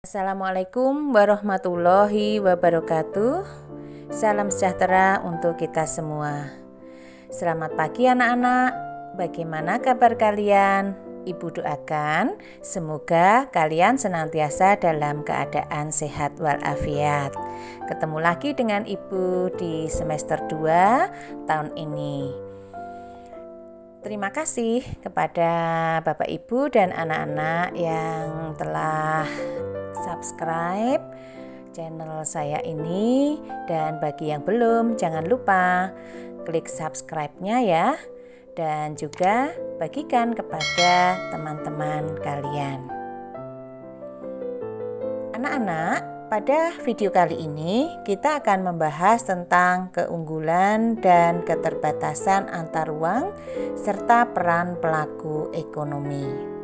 Assalamualaikum warahmatullahi wabarakatuh. Salam sejahtera untuk kita semua. Selamat pagi anak-anak. Bagaimana kabar kalian? Ibu doakan semoga kalian senantiasa dalam keadaan sehat walafiat. Ketemu lagi dengan Ibu di semester 2 tahun ini. Terima kasih kepada Bapak Ibu dan anak-anak yang telah subscribe channel saya ini, dan bagi yang belum jangan lupa klik subscribe-nya ya, dan juga bagikan kepada teman-teman kalian. Anak-anak, pada video kali ini kita akan membahas tentang keunggulan dan keterbatasan antar ruang serta peran pelaku ekonomi.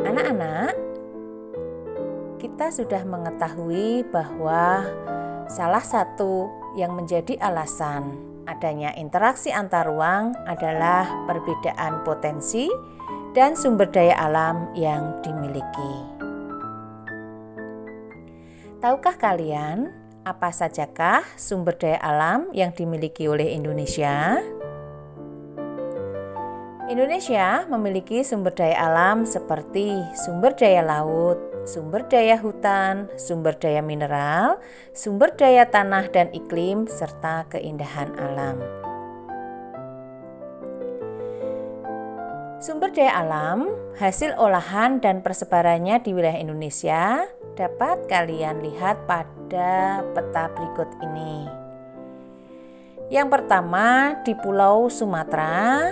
Anak-anak, kita sudah mengetahui bahwa salah satu yang menjadi alasan adanya interaksi antar ruang adalah perbedaan potensi dan sumber daya alam yang dimiliki. Tahukah kalian apa sajakah sumber daya alam yang dimiliki oleh Indonesia? Indonesia memiliki sumber daya alam seperti sumber daya laut, sumber daya hutan, sumber daya mineral, sumber daya tanah dan iklim, serta keindahan alam. Sumber daya alam, hasil olahan dan persebarannya di wilayah Indonesia dapat kalian lihat pada peta berikut ini. Yang pertama, di Pulau Sumatera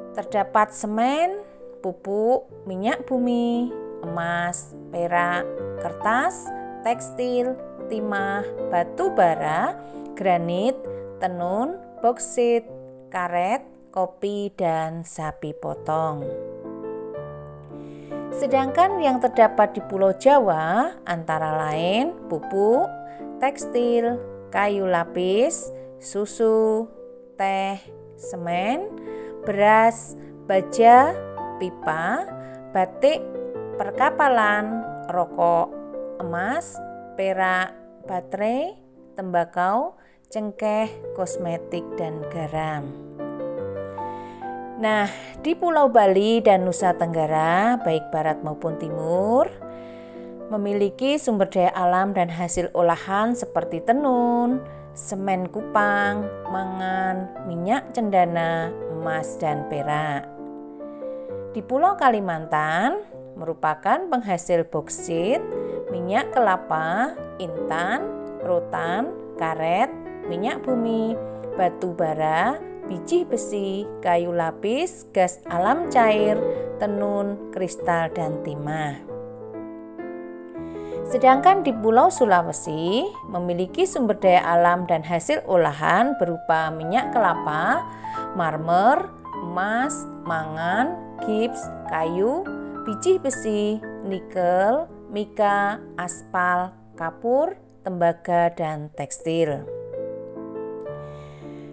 terdapat semen, pupuk, minyak bumi, emas, perak, kertas, tekstil, timah, batu bara, granit, tenun, boksit, karet, kopi, dan sapi potong. Sedangkan yang terdapat di Pulau Jawa antara lain pupuk, tekstil, kayu lapis, susu, teh, semen, beras, baja, pipa, batik, perkapalan, rokok, emas, perak, baterai, tembakau, cengkeh, kosmetik, dan garam. Nah, di Pulau Bali dan Nusa Tenggara, baik barat maupun timur, memiliki sumber daya alam dan hasil olahan seperti tenun, semen kupang, mangan, minyak cendana, emas, dan perak. Di Pulau Kalimantan merupakan penghasil boksit, minyak kelapa, intan, rotan, karet, minyak bumi, batu bara, biji besi, kayu lapis, gas alam cair, tenun, kristal, dan timah. Sedangkan di Pulau Sulawesi memiliki sumber daya alam dan hasil olahan berupa minyak kelapa, marmer, emas, mangan, gips, kayu, biji besi, nikel, mika, aspal, kapur, tembaga, dan tekstil.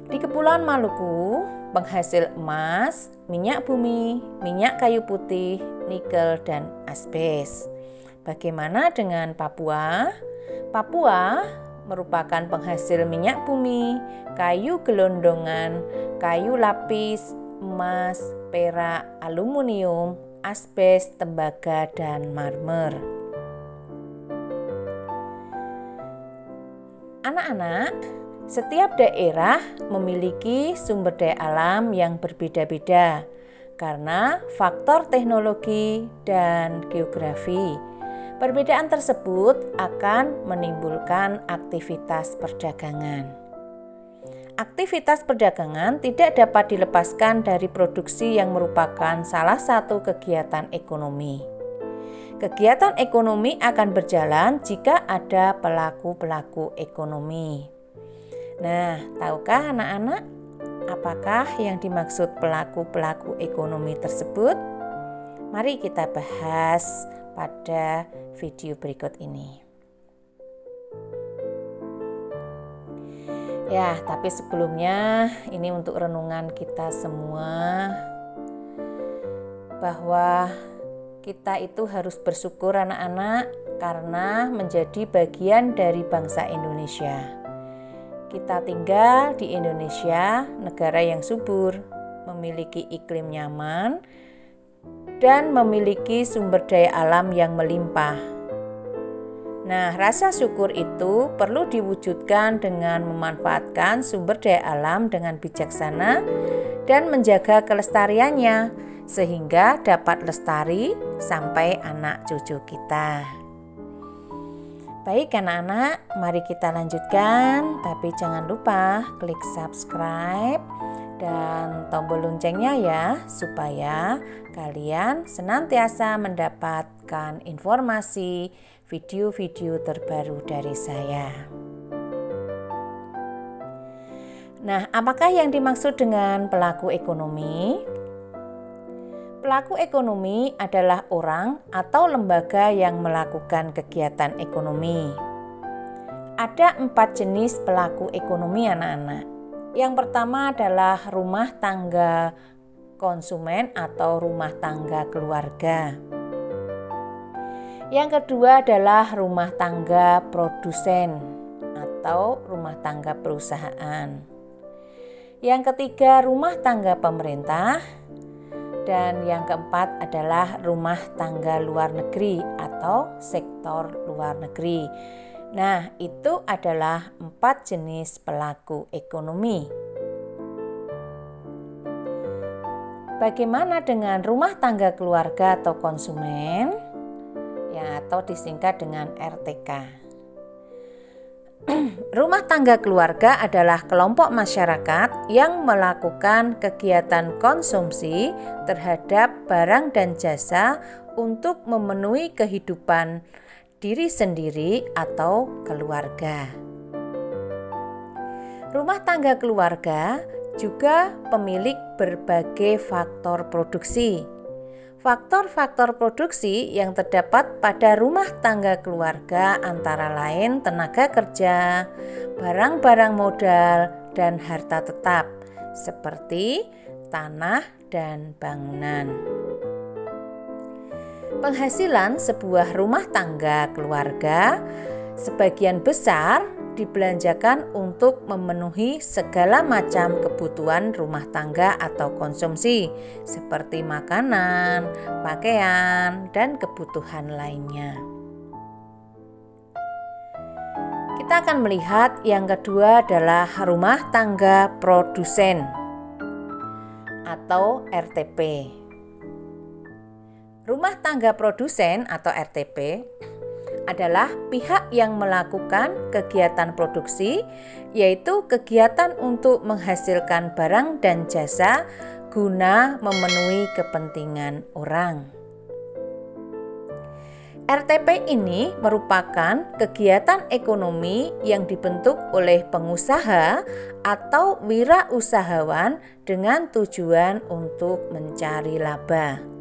Di Kepulauan Maluku, penghasil emas, minyak bumi, minyak kayu putih, nikel, dan asbes. Bagaimana dengan Papua? Papua merupakan penghasil minyak bumi, kayu gelondongan, kayu lapis, emas, perak, aluminium, asbes, tembaga, dan marmer. Anak-anak, setiap daerah memiliki sumber daya alam yang berbeda-beda karena faktor teknologi dan geografi. Perbedaan tersebut akan menimbulkan aktivitas perdagangan. Aktivitas perdagangan tidak dapat dilepaskan dari produksi yang merupakan salah satu kegiatan ekonomi. Kegiatan ekonomi akan berjalan jika ada pelaku-pelaku ekonomi. Nah, tahukah anak-anak apakah yang dimaksud pelaku-pelaku ekonomi tersebut? Mari kita bahas pada video berikut ini. Ya, tapi sebelumnya ini untuk renungan kita semua. bahwa kita itu harus bersyukur anak-anak karena menjadi bagian dari bangsa Indonesia. Kita tinggal di Indonesia, negara yang subur, memiliki iklim nyaman, dan memiliki sumber daya alam yang melimpah. Nah, rasa syukur itu perlu diwujudkan dengan memanfaatkan sumber daya alam dengan bijaksana dan menjaga kelestariannya, sehingga dapat lestari sampai anak cucu kita. Baik anak-anak, mari kita lanjutkan, tapi jangan lupa klik subscribe dan tombol loncengnya ya, supaya kalian senantiasa mendapatkan informasi video-video terbaru dari saya. Nah, apakah yang dimaksud dengan pelaku ekonomi? Pelaku ekonomi adalah orang atau lembaga yang melakukan kegiatan ekonomi. Ada 4 jenis pelaku ekonomi anak-anak. Yang pertama adalah rumah tangga konsumen atau rumah tangga keluarga. Yang kedua adalah rumah tangga produsen atau rumah tangga perusahaan. Yang ketiga rumah tangga pemerintah. Dan yang keempat adalah rumah tangga luar negeri atau sektor luar negeri. Nah, itu adalah 4 jenis pelaku ekonomi. Bagaimana dengan rumah tangga keluarga atau konsumen? Ya, atau disingkat dengan RTK. Rumah tangga keluarga adalah kelompok masyarakat yang melakukan kegiatan konsumsi terhadap barang dan jasa untuk memenuhi kehidupan diri sendiri atau keluarga. Rumah tangga keluarga juga pemilik berbagai faktor produksi. Faktor-faktor produksi yang terdapat pada rumah tangga keluarga antara lain tenaga kerja, barang-barang modal, dan harta tetap seperti tanah dan bangunan. Penghasilan sebuah rumah tangga keluarga sebagian besar dibelanjakan untuk memenuhi segala macam kebutuhan rumah tangga atau konsumsi seperti makanan, pakaian, dan kebutuhan lainnya. Kita akan melihat yang kedua adalah rumah tangga produsen atau RTP. Rumah tangga produsen atau RTP adalah pihak yang melakukan kegiatan produksi, yaitu kegiatan untuk menghasilkan barang dan jasa guna memenuhi kepentingan orang. RTP ini merupakan kegiatan ekonomi yang dibentuk oleh pengusaha atau wirausahawan dengan tujuan untuk mencari laba.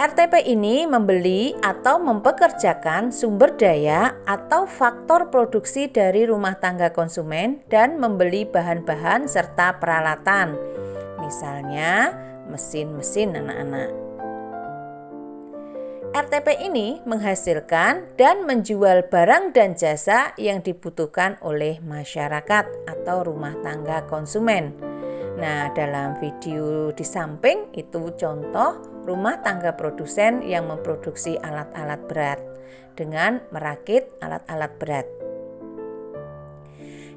RTP ini membeli atau mempekerjakan sumber daya atau faktor produksi dari rumah tangga konsumen dan membeli bahan-bahan serta peralatan, misalnya mesin-mesin anak-anak. RTP ini menghasilkan dan menjual barang dan jasa yang dibutuhkan oleh masyarakat atau rumah tangga konsumen. Nah, dalam video di samping itu contoh rumah tangga produsen yang memproduksi alat-alat berat dengan merakit alat-alat berat.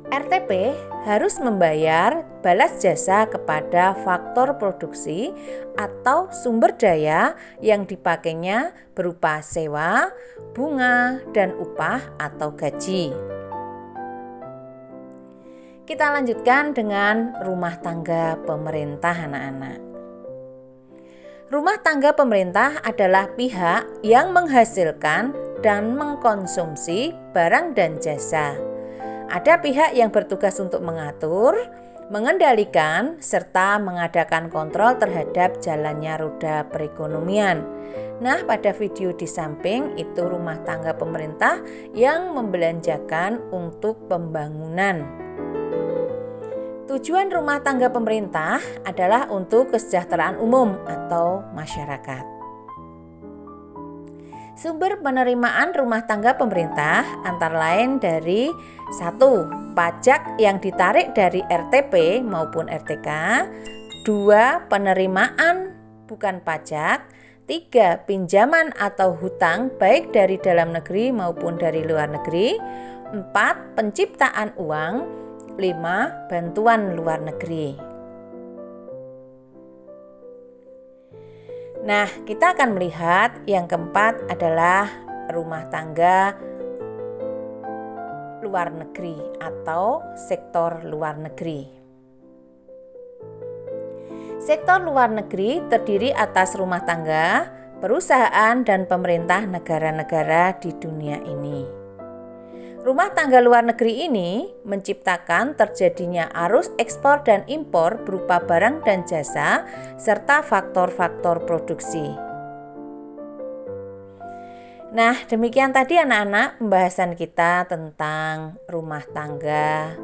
RTP harus membayar balas jasa kepada faktor produksi atau sumber daya yang dipakainya berupa sewa, bunga, dan upah atau gaji. Kita lanjutkan dengan rumah tangga pemerintah anak-anak. Rumah tangga pemerintah adalah pihak yang menghasilkan dan mengkonsumsi barang dan jasa. Ada pihak yang bertugas untuk mengatur, mengendalikan, serta mengadakan kontrol terhadap jalannya roda perekonomian. Nah, pada video di samping itu rumah tangga pemerintah yang membelanjakan untuk pembangunan. Tujuan rumah tangga pemerintah adalah untuk kesejahteraan umum atau masyarakat. Sumber penerimaan rumah tangga pemerintah antara lain dari 1. Pajak yang ditarik dari RTP maupun RTK. 2. Penerimaan bukan pajak. 3. Pinjaman atau hutang baik dari dalam negeri maupun dari luar negeri. 4. Penciptaan uang. 5. Bantuan luar negeri. Nah, kita akan melihat yang keempat adalah rumah tangga luar negeri atau sektor luar negeri. Sektor luar negeri terdiri atas rumah tangga, perusahaan, dan pemerintah negara-negara di dunia ini. Rumah tangga luar negeri ini menciptakan terjadinya arus ekspor dan impor berupa barang dan jasa, serta faktor-faktor produksi. Nah, demikian tadi anak-anak pembahasan kita tentang rumah tangga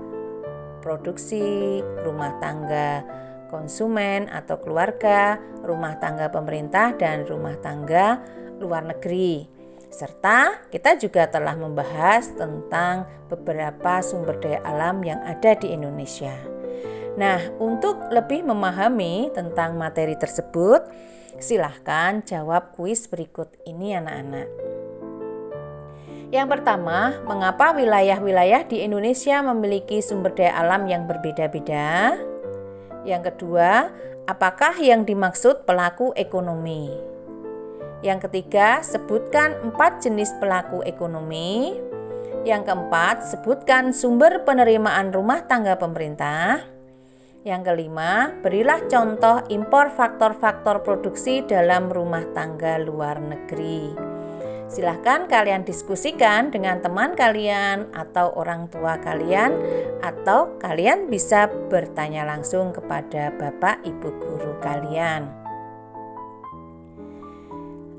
produksi, rumah tangga konsumen atau keluarga, rumah tangga pemerintah, dan rumah tangga luar negeri. Serta kita juga telah membahas tentang beberapa sumber daya alam yang ada di Indonesia. Nah, untuk lebih memahami tentang materi tersebut, silahkan jawab kuis berikut ini anak-anak. Yang pertama, mengapa wilayah-wilayah di Indonesia memiliki sumber daya alam yang berbeda-beda? Yang kedua, apakah yang dimaksud pelaku ekonomi? Yang ketiga, sebutkan 4 jenis pelaku ekonomi. Yang keempat, sebutkan sumber penerimaan rumah tangga pemerintah. Yang kelima, berilah contoh impor faktor-faktor produksi dalam rumah tangga luar negeri. Silahkan kalian diskusikan dengan teman kalian atau orang tua kalian, atau kalian bisa bertanya langsung kepada Bapak Ibu guru kalian.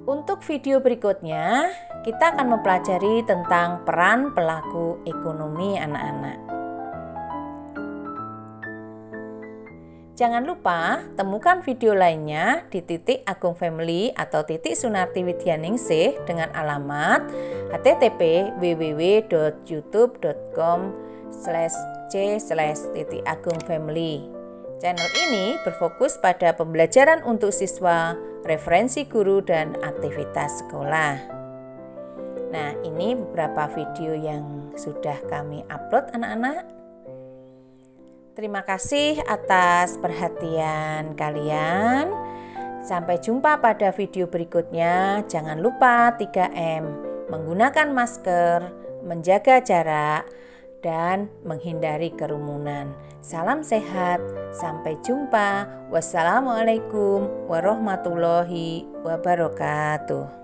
Untuk video berikutnya, kita akan mempelajari tentang peran pelaku ekonomi anak-anak. Jangan lupa temukan video lainnya di Titik Agung Family atau Titik Sunarti Widyaningsih dengan alamat http://www.youtube.com/c/titikagungfamily. Channel ini berfokus pada pembelajaran untuk siswa, referensi guru, dan aktivitas sekolah. Nah, ini beberapa video yang sudah kami upload anak-anak. Terima kasih atas perhatian kalian. Sampai jumpa pada video berikutnya. Jangan lupa 3M, menggunakan masker, menjaga jarak, dan menghindari kerumunan. Salam sehat, sampai jumpa. Wassalamualaikum warahmatullahi wabarakatuh.